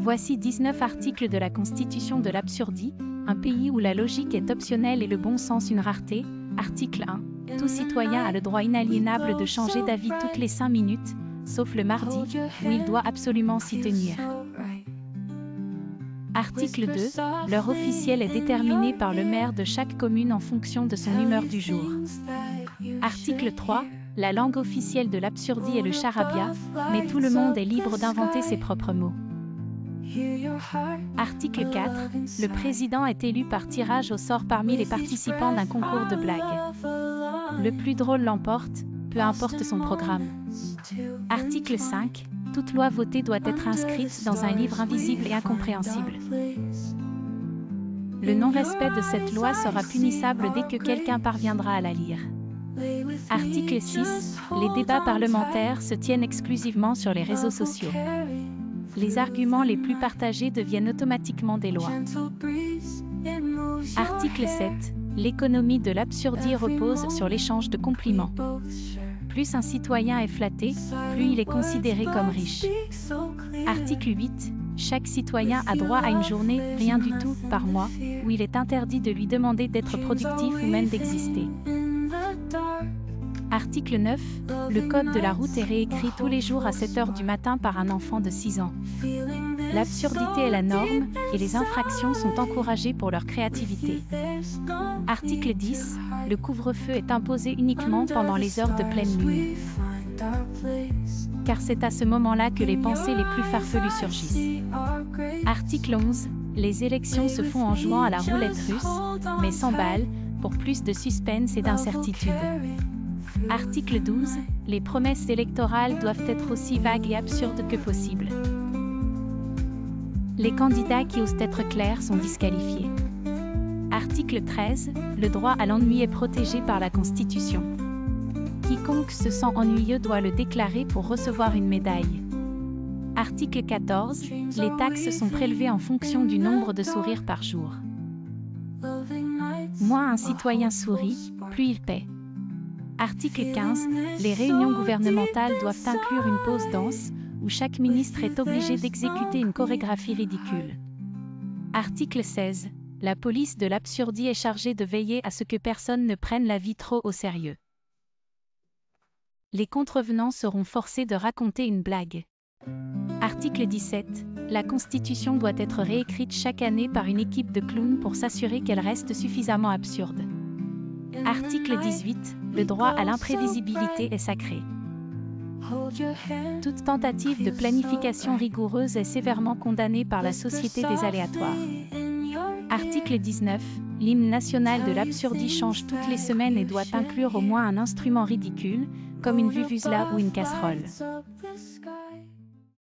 Voici 19 articles de la Constitution de l'Absurdie, un pays où la logique est optionnelle et le bon sens une rareté. Article 1. Tout citoyen a le droit inaliénable de changer d'avis toutes les 5 minutes, sauf le mardi, où il doit absolument s'y tenir. Article 2. L'heure officielle est déterminée par le maire de chaque commune en fonction de son humeur du jour. Article 3. La langue officielle de l'absurdie est le charabia, mais tout le monde est libre d'inventer ses propres mots. Article 4. Le président est élu par tirage au sort parmi les participants d'un concours de blagues. Le plus drôle l'emporte, peu importe son programme. Article 5. Toute loi votée doit être inscrite dans un livre invisible et incompréhensible. Le non-respect de cette loi sera punissable dès que quelqu'un parviendra à la lire. Article 6. Les débats parlementaires se tiennent exclusivement sur les réseaux sociaux. Les arguments les plus partagés deviennent automatiquement des lois. Article 7. L'économie de l'absurdie repose sur l'échange de compliments. Plus un citoyen est flatté, plus il est considéré comme riche. Article 8. Chaque citoyen a droit à une journée, rien du tout, par mois, où il est interdit de lui demander d'être productif ou même d'exister. Article 9. Le code de la route est réécrit tous les jours à 7 h du matin par un enfant de 6 ans. L'absurdité est la norme, et les infractions sont encouragées pour leur créativité. Article 10. Le couvre-feu est imposé uniquement pendant les heures de pleine lune. Car c'est à ce moment-là que les pensées les plus farfelues surgissent. Article 11. Les élections se font en jouant à la roulette russe, mais sans balles, pour plus de suspense et d'incertitude. Article 12. Les promesses électorales doivent être aussi vagues et absurdes que possible. Les candidats qui osent être clairs sont disqualifiés. Article 13. Le droit à l'ennui est protégé par la Constitution. Quiconque se sent ennuyeux doit le déclarer pour recevoir une médaille. Article 14. Les taxes sont prélevées en fonction du nombre de sourires par jour. Moins un citoyen sourit, plus il paie. Article 15. Les réunions gouvernementales doivent inclure une pause danse, où chaque ministre est obligé d'exécuter une chorégraphie ridicule. Article 16. La police de l'absurdie est chargée de veiller à ce que personne ne prenne la vie trop au sérieux. Les contrevenants seront forcés de raconter une blague. Article 17. La Constitution doit être réécrite chaque année par une équipe de clowns pour s'assurer qu'elle reste suffisamment absurde. Article 18. Le droit à l'imprévisibilité est sacré. Toute tentative de planification rigoureuse est sévèrement condamnée par la Société des aléatoires. Article 19. L'hymne national de l'absurdie change toutes les semaines et doit inclure au moins un instrument ridicule, comme une vuvuzela ou une casserole.